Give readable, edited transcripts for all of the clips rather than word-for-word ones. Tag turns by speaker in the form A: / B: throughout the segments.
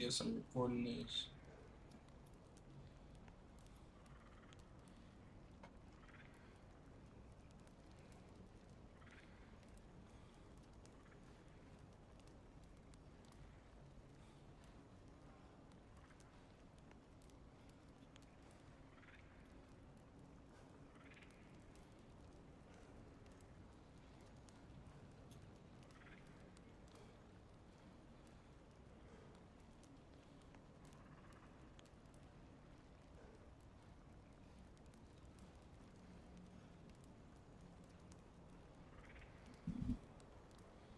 A: Guess I'm recording this.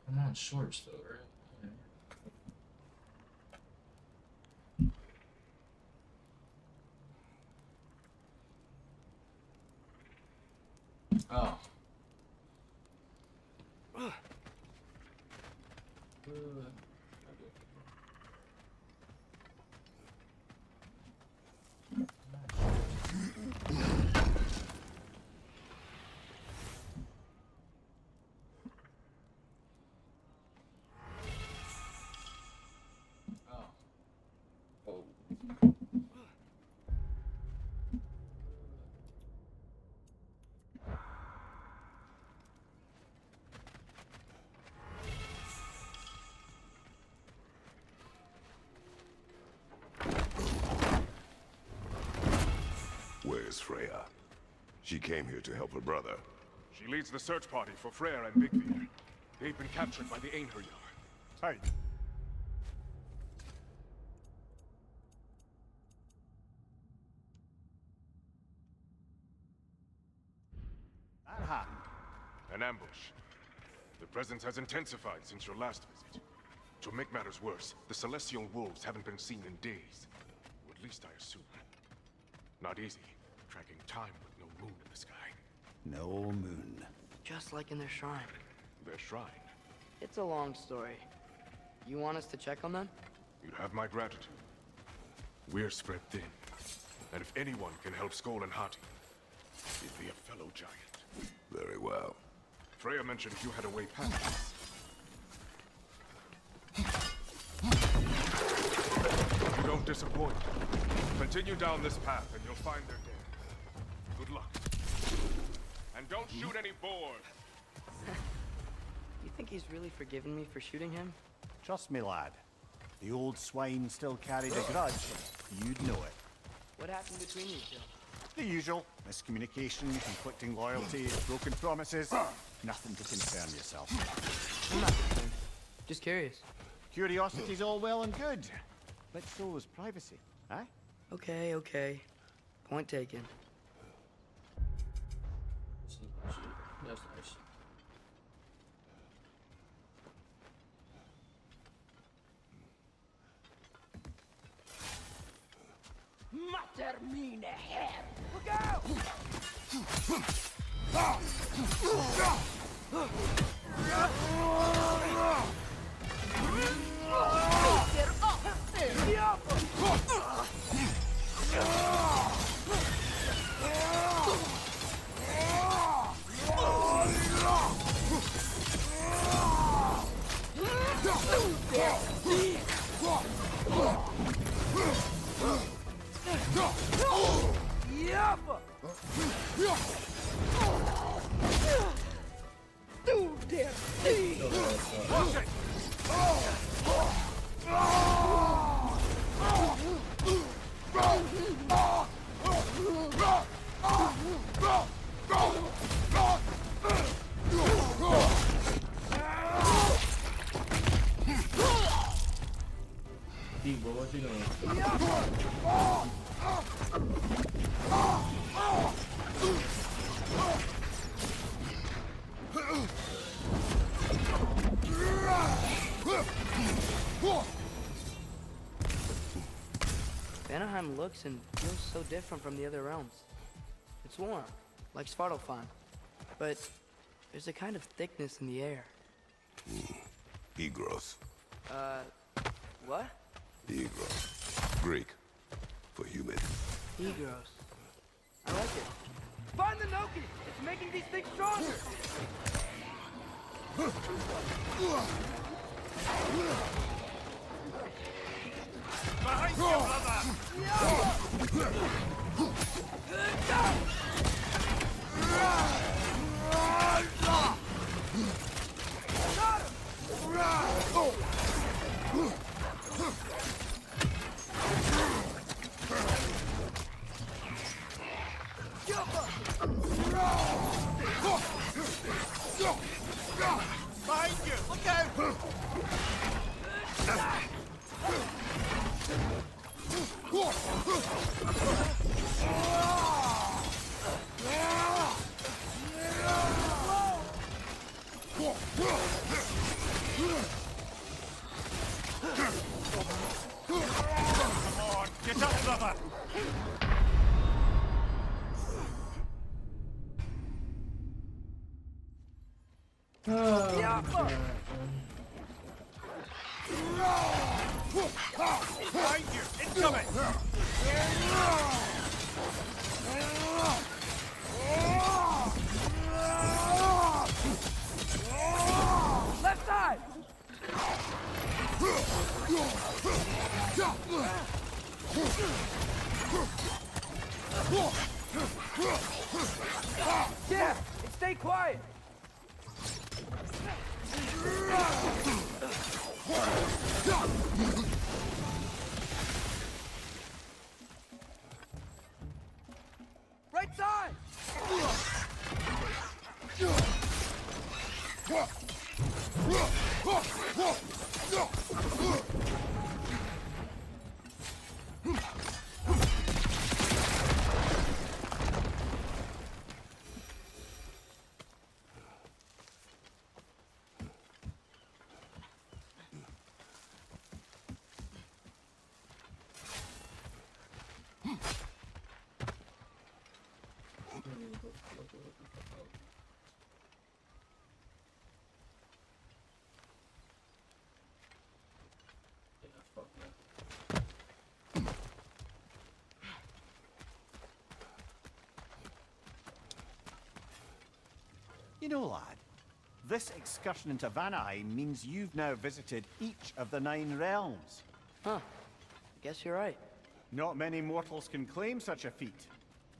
A: I'm on shorts though, right? Yeah. Oh. Oh.
B: Where's Freya? She came here to help her brother.
C: She leads the search party for Freyr and Bigvir. They've been captured by the Einherjar.
D: Hey. Aha.
C: An ambush. The presence has intensified since your last visit. To make matters worse, the Celestial Wolves haven't been seen in days. Or at least I assume. Not easy, tracking time with no moon in the sky.
D: No moon.
E: Just like in their shrine.
C: Their shrine.
E: It's a long story. You want us to check on them?
C: You'd have my gratitude. We're spread thin. And if anyone can help Skoll and Hati, it'd be a fellow giant.
B: Very well.
C: Freya mentioned you had a way past this. You don't disappoint. Continue down this path and you'll find their dead. Good luck. And don't shoot any boars.
E: You think he's really forgiven me for shooting him?
D: Trust me, lad. The old swine still carried a grudge. You'd know it.
E: What happened between you two?
D: The usual. Miscommunication, conflicting loyalty, broken promises. Nothing to concern yourself.
E: I'm not concerned. Just curious.
D: Curiosity's all well and good. But so is privacy, eh?
E: Okay, okay. Point taken.
A: That's nice.
F: Mater mine her! Look out!
A: Bro, what you doing?
E: Vanaheim looks and feels so different from the other realms. It's warm, like Svartalfheim, but there's a kind of thickness in the air.
B: Egros.
E: What?
B: Egros. Greek. For human.
E: Egros. I like it. Find the Noki! It's making these things stronger!
D: Behind you! Look out! Come on, get up, brother! Behind you! Incoming!
F: Left side! Yeah, and stay quiet. Right side!
A: Yeah, fuck that.
D: You know, lad, this excursion into Vanaheim means you've now visited each of the 9 realms.
E: Huh. Guess you're right.
D: Not many mortals can claim such a feat.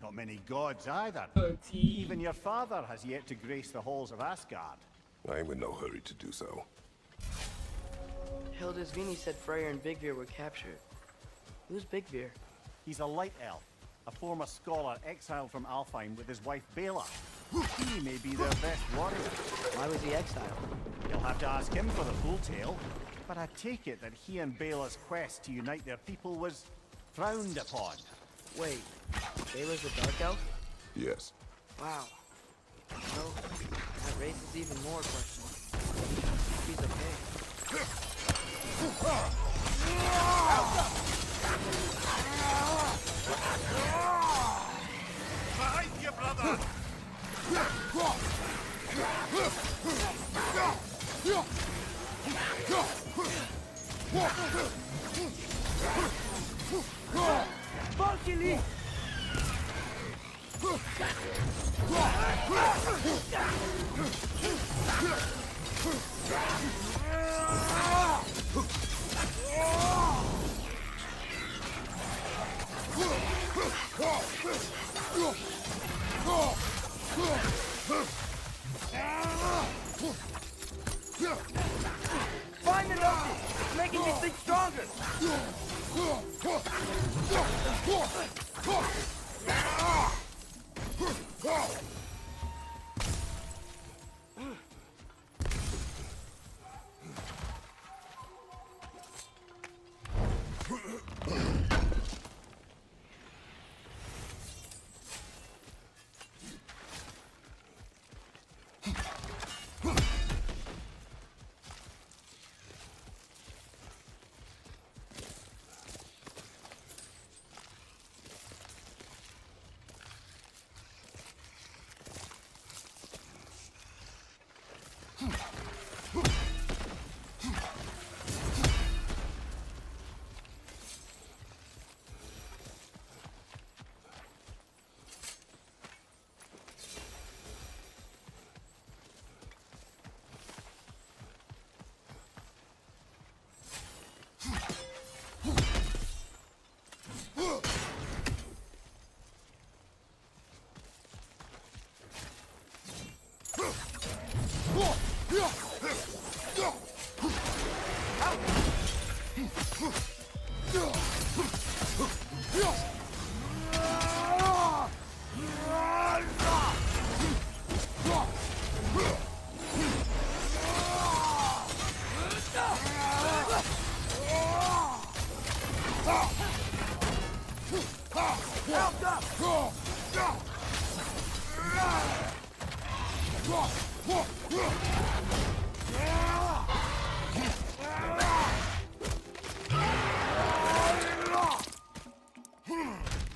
D: Not many gods either.
A: 13.
D: Even your father has yet to grace the halls of Asgard.
B: I am in no hurry to do so.
E: Hildisvini said Freyr and Bigvir were captured. Who's Bigvir?
D: He's a light elf, a former scholar exiled from Alfheim with his wife Bela. He may be their best warrior.
E: Why was he exiled?
D: You'll have to ask him for the full tale. But I take it that he and Bela's quest to unite their people was frowned upon.
E: Wait, Bela's a dark elf?
B: Yes.
E: Wow. Well, that raises even more questions. He's okay.
D: Behind you, brother!
F: Valkyrie! Find the notice! It's making these things stronger!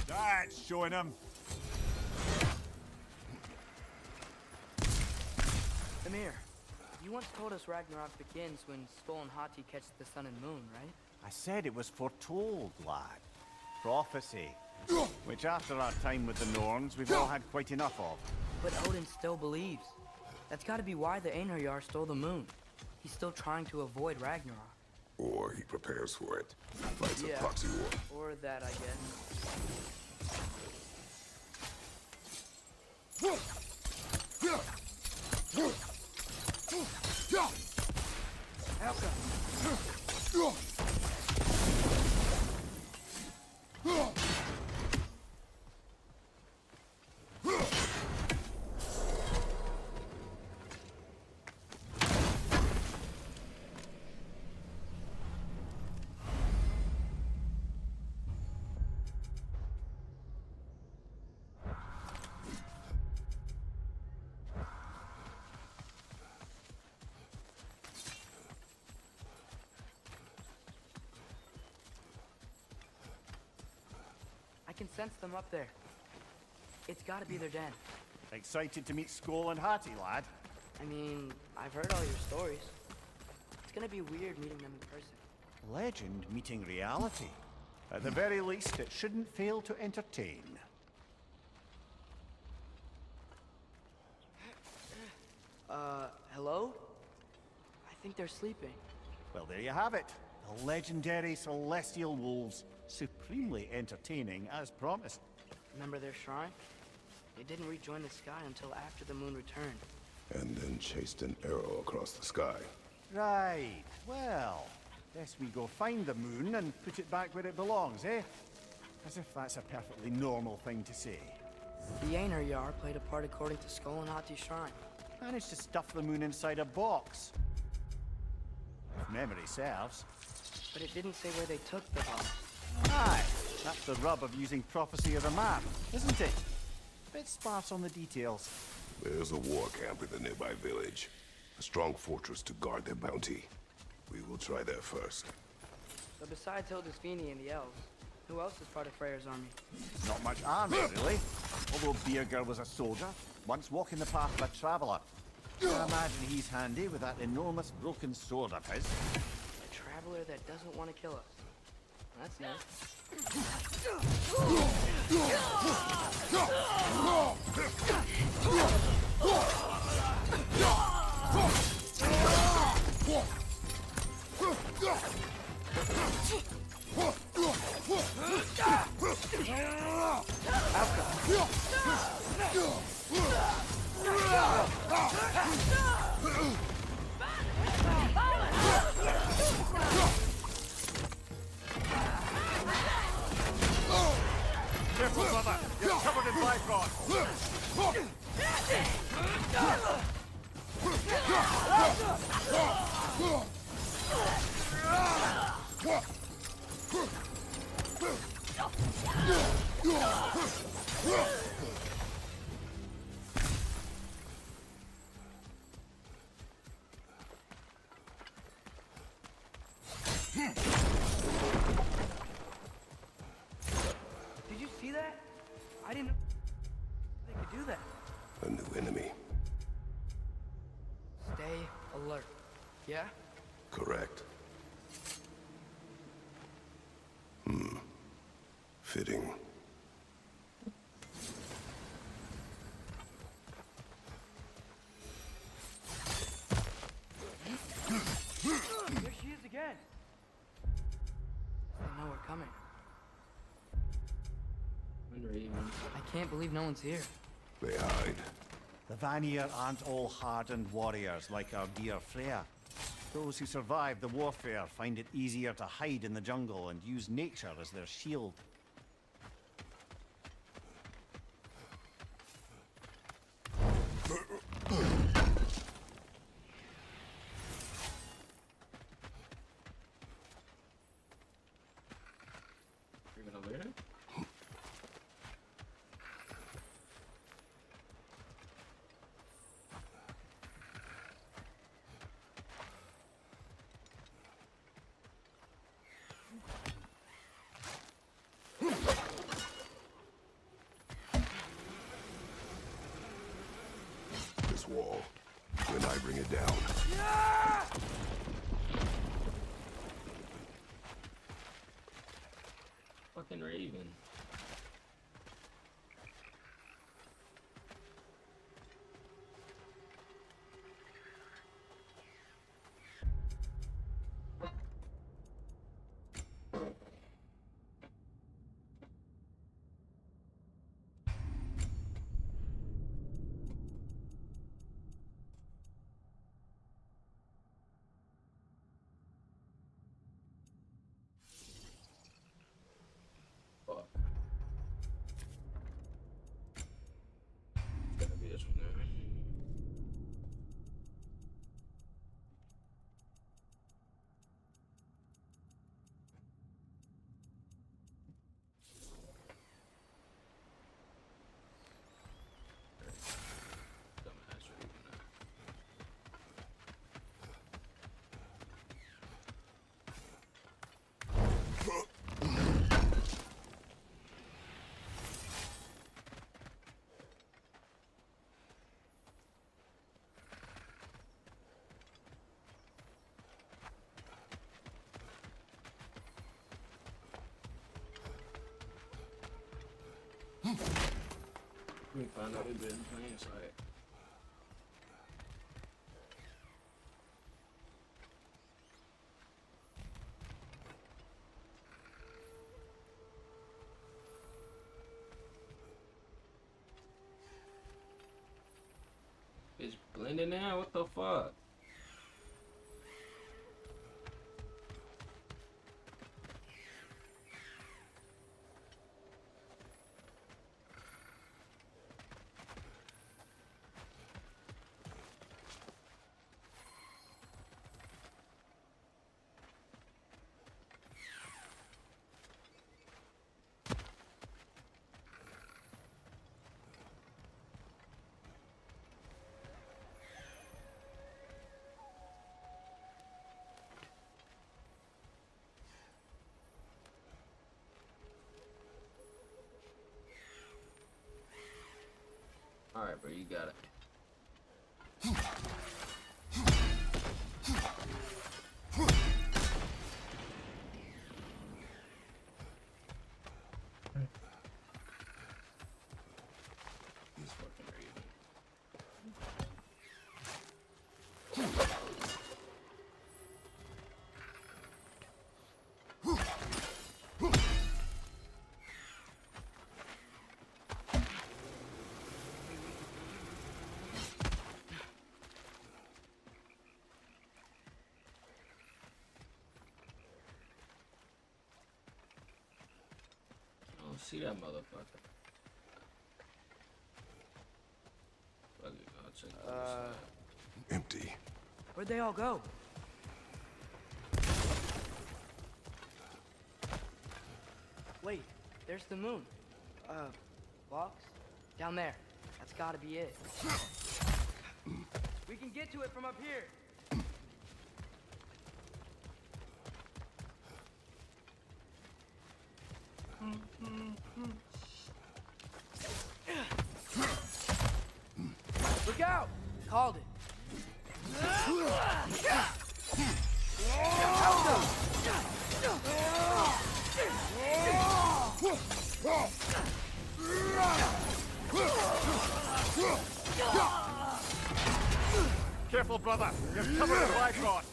D: That's showing him.
E: Amir, you once told us Ragnarok begins when Skull and Hati catch the sun and moon, right?
D: I said it was foretold, lad. Prophecy. Which after our time with the Norns, we've all had quite enough of.
E: But Odin still believes. That's gotta be why the Einherjar stole the moon. He's still trying to avoid Ragnarok.
B: Or he prepares for it. Fights
E: Yeah.
B: a proxy war.
E: Or that, I guess. I can sense them up there. It's gotta be their den.
D: Excited to meet Skull and Hati, lad?
E: I mean, I've heard all your stories. It's gonna be weird meeting them in person.
D: Legend meeting reality. At the very least, it shouldn't fail to entertain.
E: Hello? I think they're sleeping.
D: Well, there you have it. The legendary celestial wolves. Supremely entertaining, as promised.
E: Remember their shrine? They didn't rejoin the sky until after the moon returned.
B: And then chased an arrow across the sky.
D: Right. Well, guess we go find the moon and put it back where it belongs, eh? As if that's a perfectly normal thing to say.
E: The Einherjar played a part according to Skull and Hati's shrine.
D: Managed to stuff the moon inside a box. If memory serves.
E: But it didn't say where they took the box.
D: Aye, that's the rub of using prophecy as a map, isn't it? Bit sparse on the details.
B: There's a war camp in the nearby village. A strong fortress to guard their bounty. We will try there first.
E: But besides Hildisvini and the elves, who else is part of Freyr's army?
D: Not much army, really. Although Birger was a soldier, once walking the path of a traveller. I imagine he's handy with that enormous broken sword of his.
E: A traveler that doesn't want to kill us. That's nice.
D: Careful, brother! You're covered in Bifrost!
E: Did you see that? I didn't know they could do that.
B: A new enemy.
E: Stay alert. Yeah?
B: Correct. Fitting.
E: There she is again. They know we're coming.
A: Wonder even.
E: I can't believe no one's here.
B: They hide.
D: The Vanir aren't all hardened warriors like our dear Freya. Those who survive the warfare find it easier to hide in the jungle and use nature as their shield.
A: You're gonna learn it?
B: This wall. When I bring it down.
A: Fucking Raven. Fuck. It's gotta be this one there. Dumbass Raven. We find out we've been playing side. It's blending now, what the fuck? Alright, bro, you got it. This fucking Raven. Oh, see that motherfucker. Fuck it, I'll check the other side.
B: Empty.
F: Where'd they all go?
E: Wait, there's the moon. Box? Down there. That's gotta be it.
F: We can get to it from up here. Look out!
E: Called it.
D: Careful, brother. You're covered in Bifrost.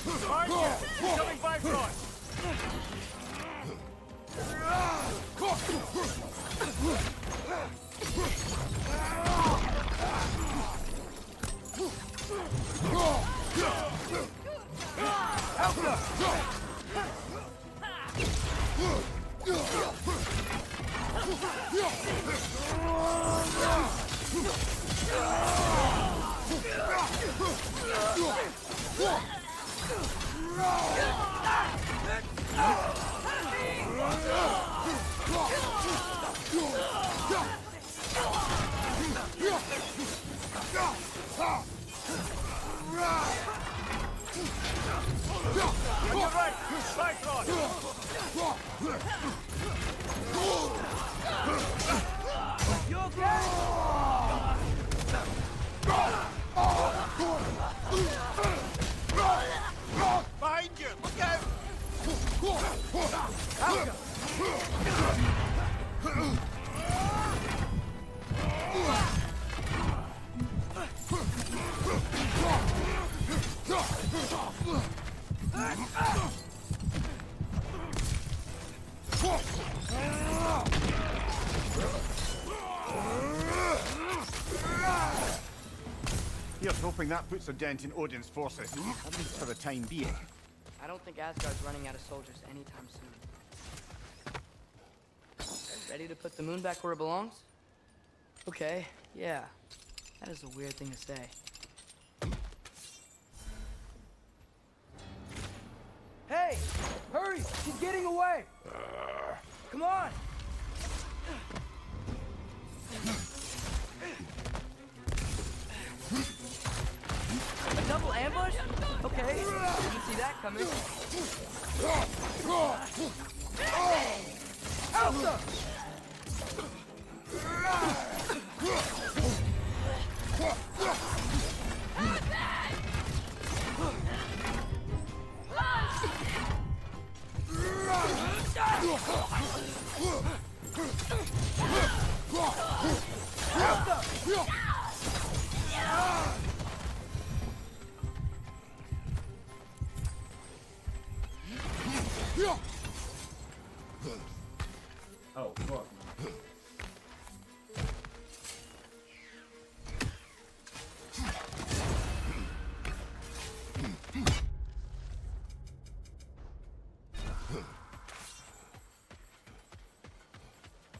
D: Behind you! Coming back for us! On your right! Right on!
F: You okay?
D: Behind you! Look out! Here's hoping that puts a dent in Odin's forces, at least for the time being.
E: I don't think Asgard's running out of soldiers anytime soon. Ready to put the moon back where it belongs? Okay, yeah. That is a weird thing to say.
F: Hey! Hurry! She's getting away! Come on! A double ambush? Okay, didn't see that coming. Elsa!
A: Oh, fuck, man.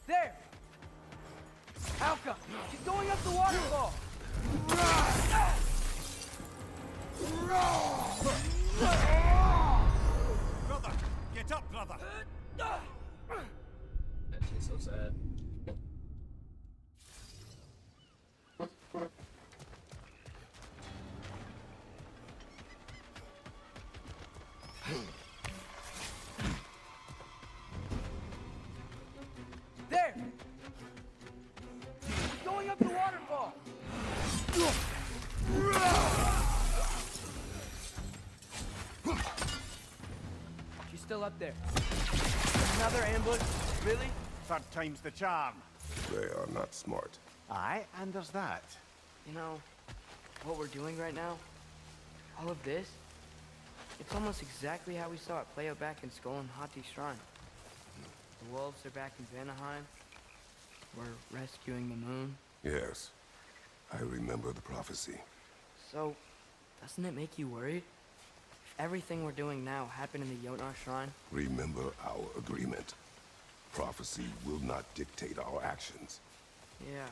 F: There! Alka! She's going up the waterfall!
D: Brother! Get up, brother!
A: That shit's so sad.
F: There! She's going up the waterfall! She's still up there. Another ambush? Really?
D: Third time's the charm.
B: They are not smart.
D: Aye, and there's that.
E: You know, what we're doing right now, all of this, it's almost exactly how we saw it play out back in Skull and Hati's shrine. The wolves are back in Vanaheim. We're rescuing the moon.
B: Yes. I remember the prophecy.
E: So, doesn't it make you worried? If everything we're doing now happened in the Jotnar shrine,
B: Remember our agreement. Prophecy will not dictate our actions.
E: yeah.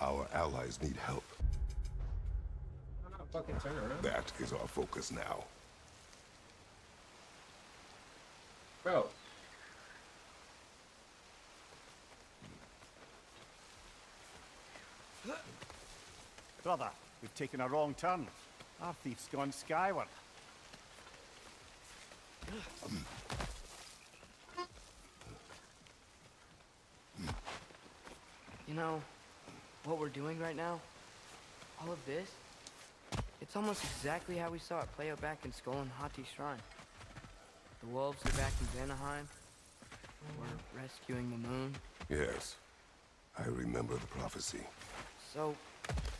B: Our allies need help.
A: Why not fucking turn around?
B: That is our focus now.
A: Bro.
D: Brother, we've taken a wrong turn. Our thief's gone skyward.
E: You know, what we're doing right now, all of this, it's almost exactly how we saw it play out back in Skull and Hati's shrine. The wolves are back in Vanaheim. We're rescuing the moon.
B: Yes. I remember the prophecy.
E: So,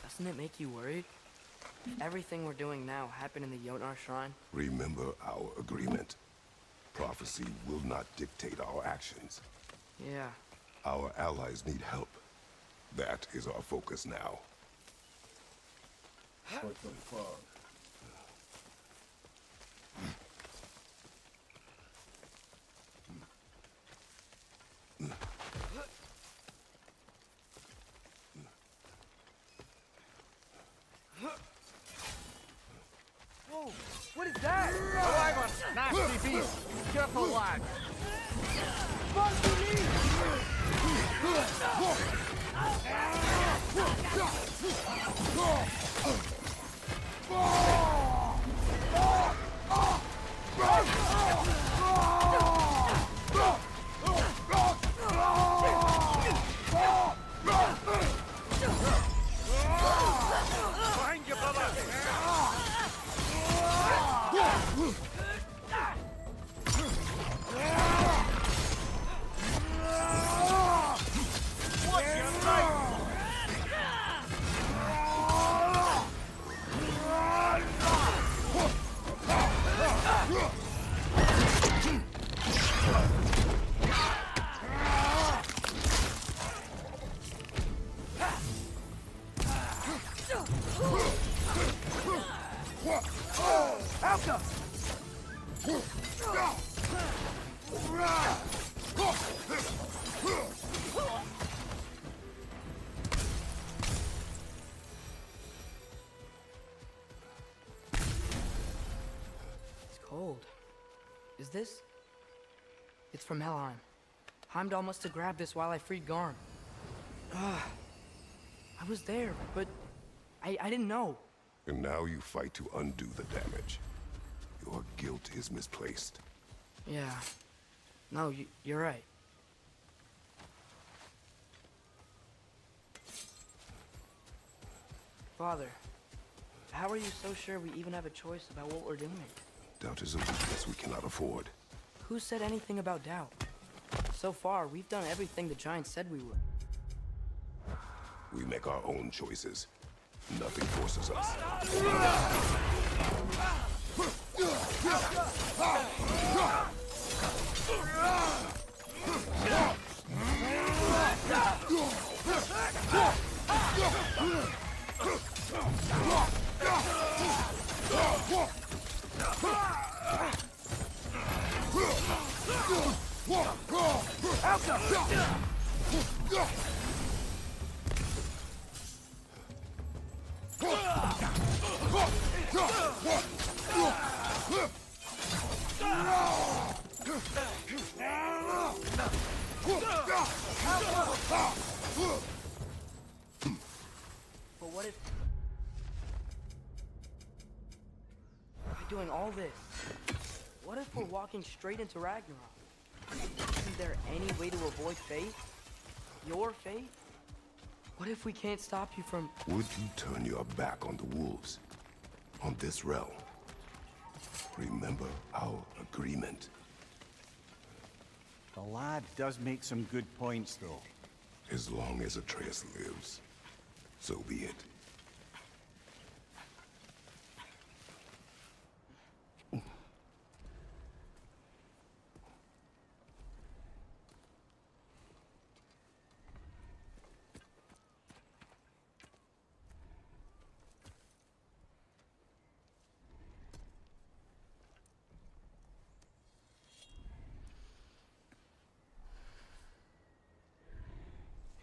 E: doesn't it make you worried? If everything we're doing now happened in the Jotnar Shrine,
B: Remember our agreement. Prophecy will not dictate our actions.
E: yeah.
B: Our allies need help. That is our focus now.
A: What the fuck?
F: Whoa, what is that?
D: Nasty beast! Careful, lad! Behind you, brother!
E: It's cold. Is this? It's from Helheim. Heimdall must have grabbed this while I freed Garm. I was there, but I didn't know.
B: And now you fight to undo the damage. Your guilt is misplaced.
E: Yeah. No, you're right. Father, how are you so sure we even have a choice about what we're doing?
B: Doubt is a weakness we cannot afford.
E: Who said anything about doubt? So far, we've done everything the Giants said we would.
B: We make our own choices. Nothing forces us.
E: But what if... By doing all this, what if we're walking straight into Ragnarok? Isn't there any way to avoid fate? Your fate? What if we can't stop you from...
B: Would you turn your back on the wolves? On this realm? Remember our agreement.
D: The lad does make some good points, though.
B: As long as Atreus lives, so be it.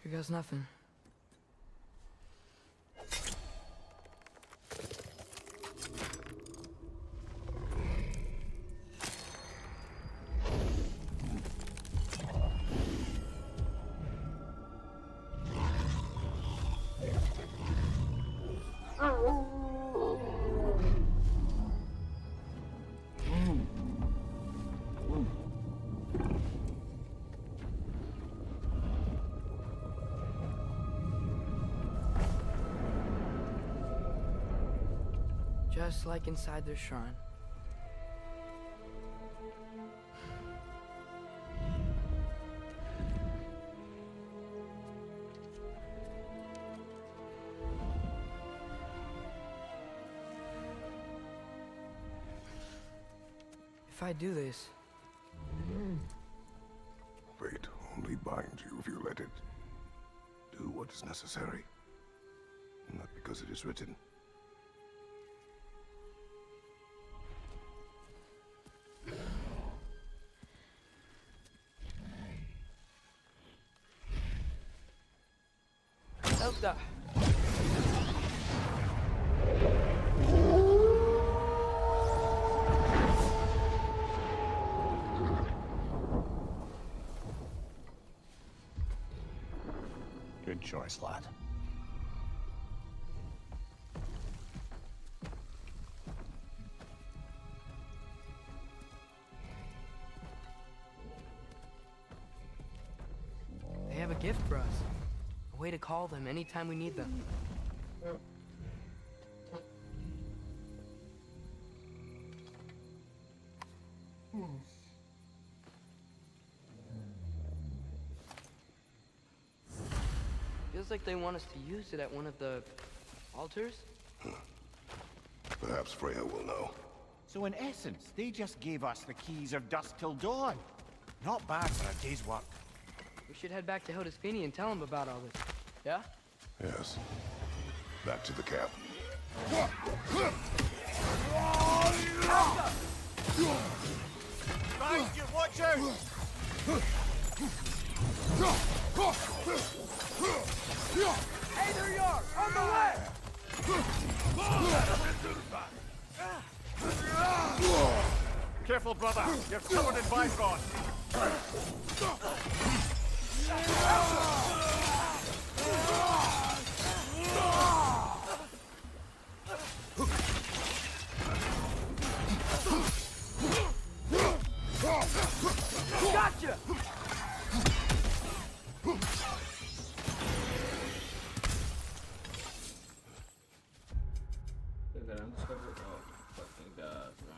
E: Here goes nothing. Just like inside their shrine. I do this?
B: Fate only binds you if you let it. Do what is necessary. Not because it is written.
F: Elsa!
D: Good choice, lad.
E: They have a gift for us. A way to call them anytime we need them. Feels like they want us to use it at one of the altars.
B: Perhaps Freya will know.
D: So in essence, they just gave us the keys of Dusk Till Dawn. Not bad for a day's work.
E: We should head back to Hildesfinia and tell them about all this. Yeah?
B: Yes. Back to the camp.
D: Right, you watch out!
F: Hey, there you are! On the way!
D: Careful, brother. You're covered in bygone.
F: Gotcha!
A: Look at him. Oh, fucking God, bro.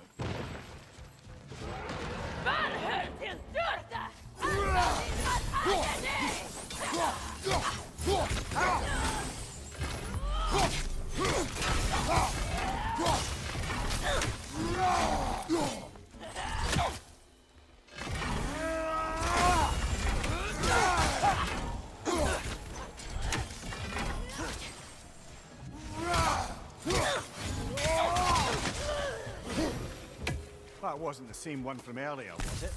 D: That wasn't the same one from earlier, was it?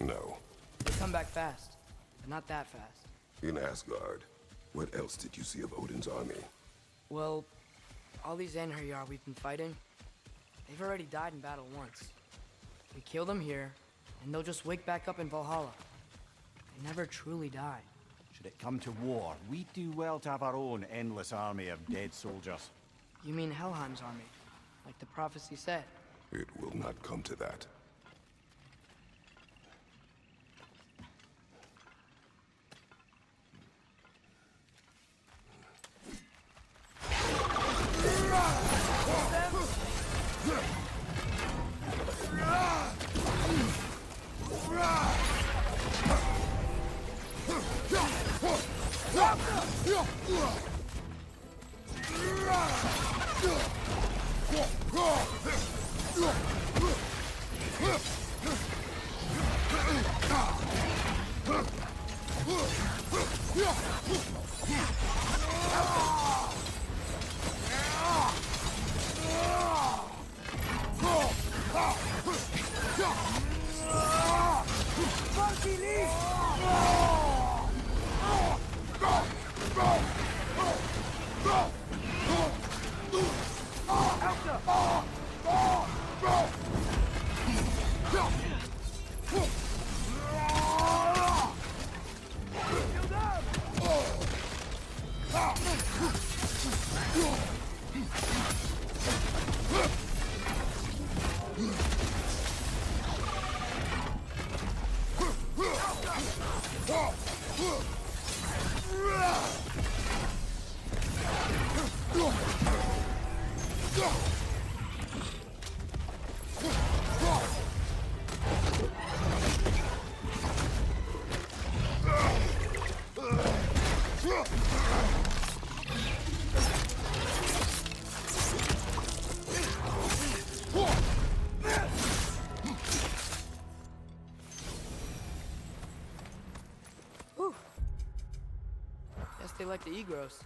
B: No.
E: They come back fast, but not that fast.
B: In Asgard, what else did you see of Odin's army?
E: Well, all these Einherjar we've been fighting, they've already died in battle once. We kill them here, and they'll just wake back up in Valhalla. They never truly die.
D: Should it come to war, we'd do well to have our own endless army of dead soldiers.
E: You mean Helheim's army, like the prophecy said?
B: It will not come to that.
E: they like the Egros.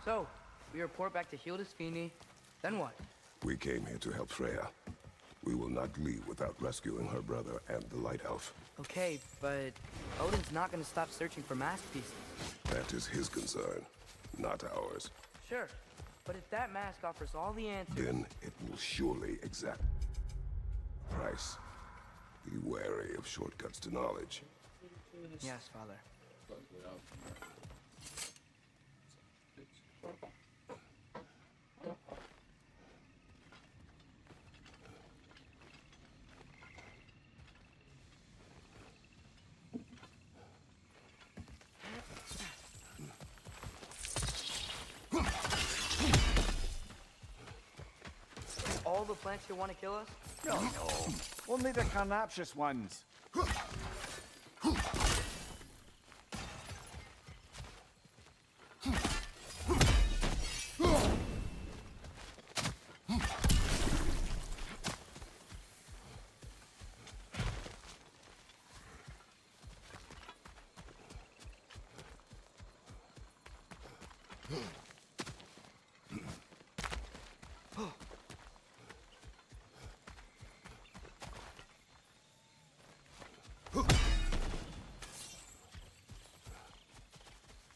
E: So, we report back to Hildisvini. Then what?
B: We came here to help Freya. We will not leave without rescuing her brother and the Light Elf.
E: Okay, but Odin's not gonna stop searching for masterpieces.
B: That is his concern, not ours.
E: Sure, but if that mask offers all the answers...
B: Then it will surely exact price. Be wary of shortcuts to knowledge.
E: Yes, Father.
A: Fuck it up.
E: All the plants here want to kill us?
D: No, no. Only the carnivorous ones.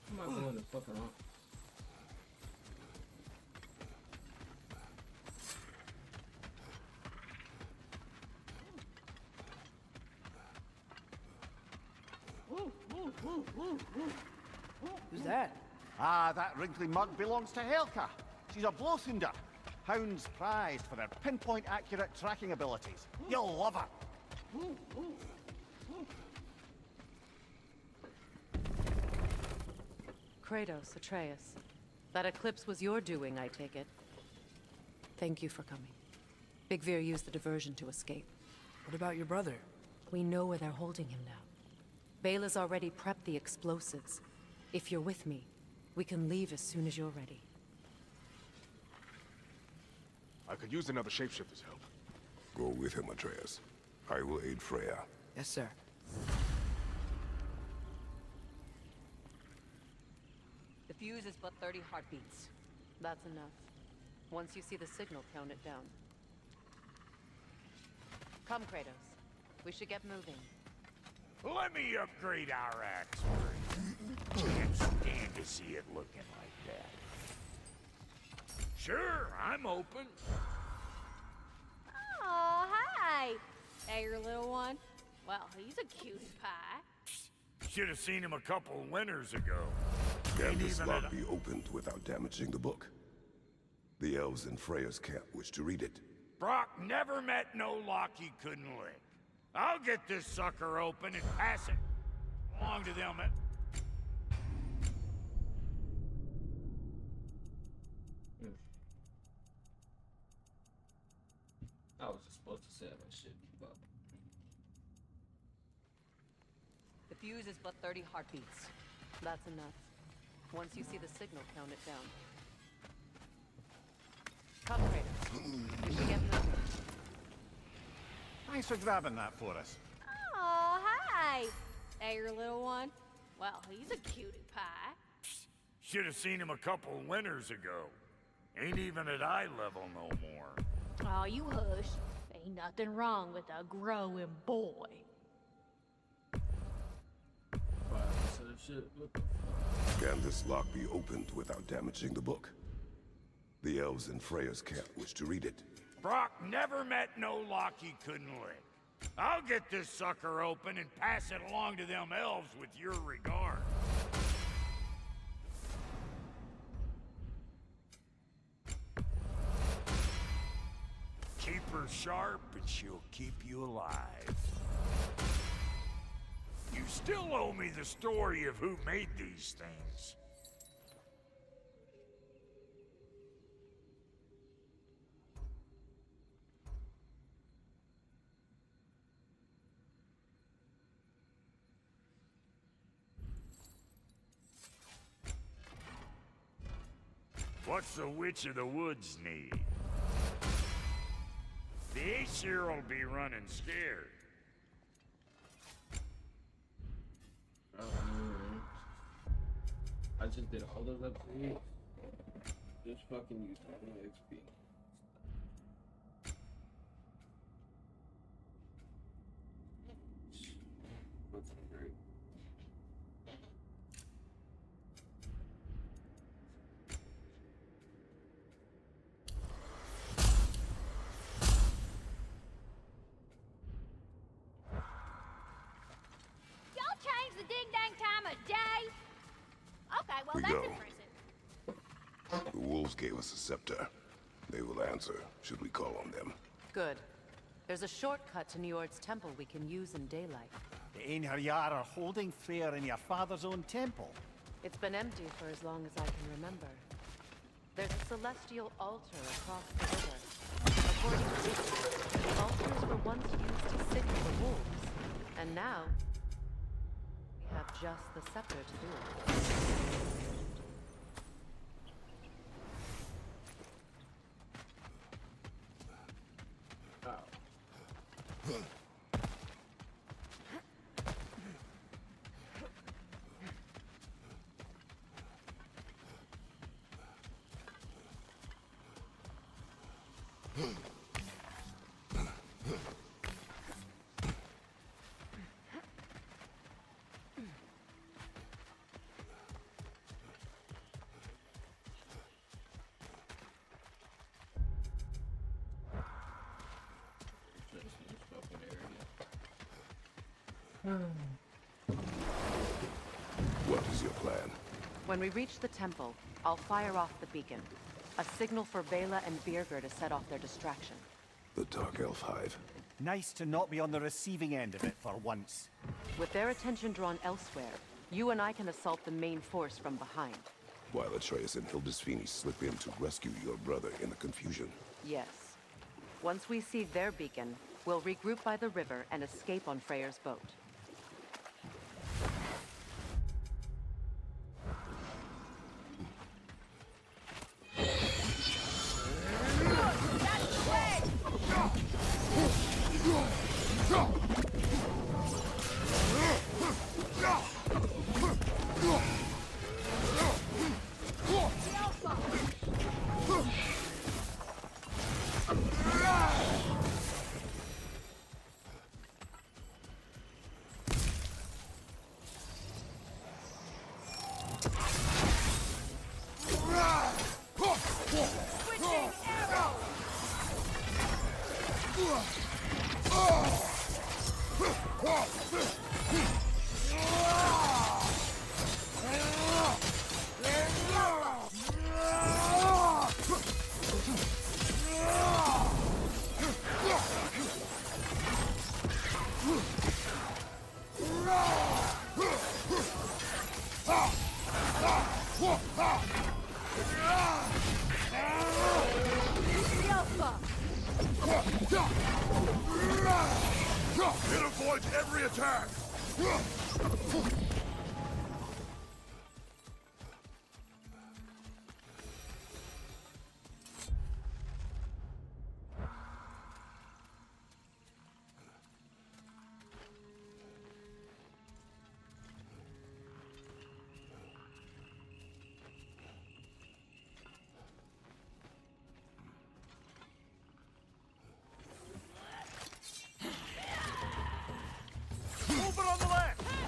A: I'm not going to fucking wrong.
E: Who's that?
D: Ah, that wrinkly mug belongs to Helka. She's a Blothunder. Hounds prized for their pinpoint accurate tracking abilities. You'll love her.
G: Kratos, Atreus. That eclipse was your doing, I take it. Thank you for coming. Big Veer used the diversion to escape.
E: What about your brother?
G: We know where they're holding him now. Bela's already prepped the explosives. If you're with me, we can leave as soon as you're ready.
C: I could use another shapeshifter's help.
B: Go with him, Atreus. I will aid Freya.
E: Yes, sir.
G: The fuse is but 30 heartbeats. That's enough. Once you see the signal, count it down. Come, Kratos. We should get moving.
H: Let me upgrade our axe for you. Can't stand to see it looking like that. Sure, I'm open.
I: Oh, hi! Hey, your little one? Well, he's a cutie pie.
H: Should have seen him a couple winters ago.
B: Can this
H: even
B: lock
H: at-
B: be opened without damaging the book? The elves in Freya's camp wish to read it.
H: Brock never met no lock he couldn't lick. I'll get this sucker open and pass it along to them.
A: I was just supposed to say that shit, but
G: The fuse is but 30 heartbeats. That's enough. Once you see the signal, count it down. Come, Kratos. We should get moving.
D: Thanks for grabbing that for us.
I: Oh, hi! Hey, your little one? Well, he's a cutie pie.
H: Should have seen him a couple winters ago. Ain't even at eye level no more.
I: Oh, you hush. Ain't nothing wrong with a growing boy.
A: but so shit. What the fuck?
B: Can this lock be opened without damaging the book? The elves in Freya's camp wish to read it.
H: Brock never met no lock he couldn't lick. I'll get this sucker open and pass it along to them elves with your regard. Keep her sharp and she'll keep you alive. You still owe me the story of who made these things. What's the Witch of the Woods need? The Aesir'll be running scared.
A: I just did all those upgrades. Just fucking use my XP. That's great.
I: Y'all change the ding dang time of day? Okay, well
B: We
I: that's
B: go.
I: impressive.
B: The wolves gave us a scepter. They will answer, should we call on them.
G: Good. There's a shortcut to Njord's temple we can use in daylight.
D: The Einherjar are holding Freyr in your father's own temple.
G: It's been empty for as long as I can remember. There's a celestial altar across the river. According to history, the altars were once used to signal the wolves. And now, we have just the scepter to do it.
B: What is your plan?
G: When we reach the temple, I'll fire off the beacon. A signal for Bela and Birgir to set off their distraction.
B: The Dark Elf Hive.
D: Nice to not be on the receiving end of it for once.
G: With their attention drawn elsewhere, you and I can assault the main force from behind.
B: While Atreus and Hildisvini slip in to rescue your brother in the confusion.
G: Yes. Once we see their beacon, we'll regroup by the river and escape on Freyr's boat.
C: It avoids every attack!
H: Over on the left!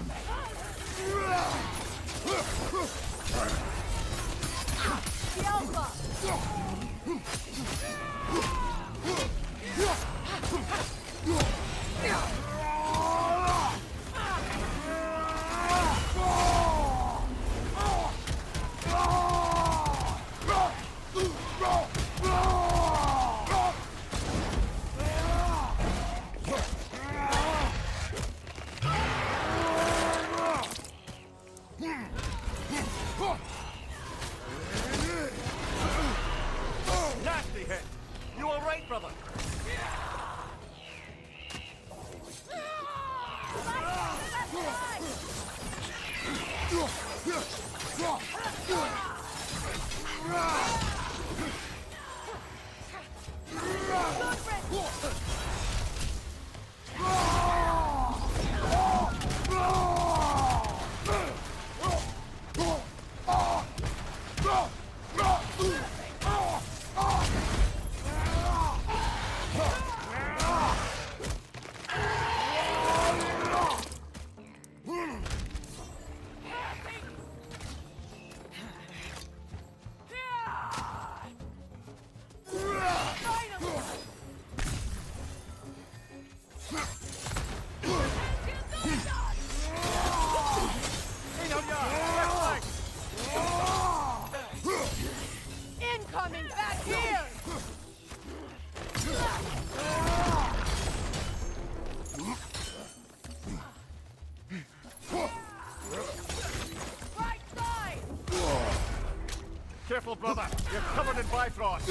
D: covered in Bifrost.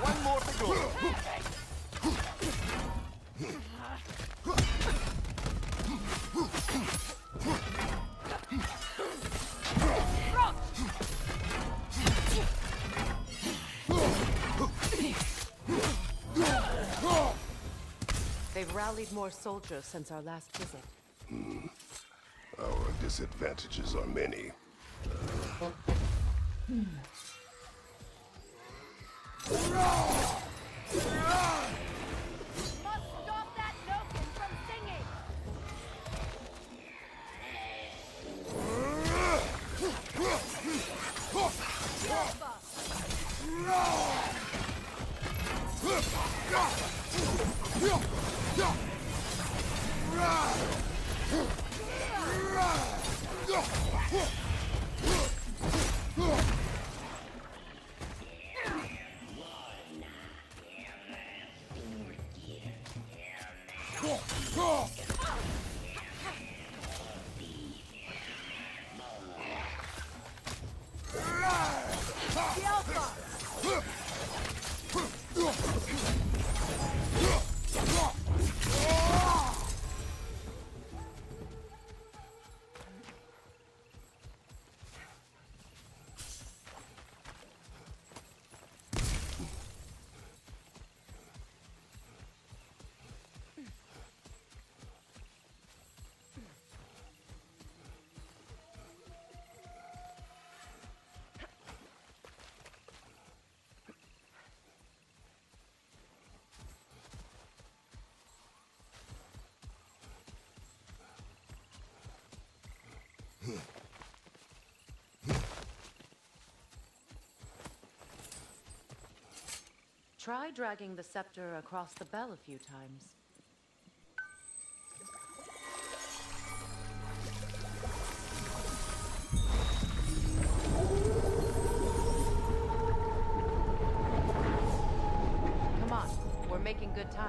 D: One more to go.
G: They've rallied more soldiers since our last visit.
B: Our disadvantages are many.
I: Must stop that Noken from singing!
G: Try dragging the scepter across the bell a few times. Come on, we're making good time.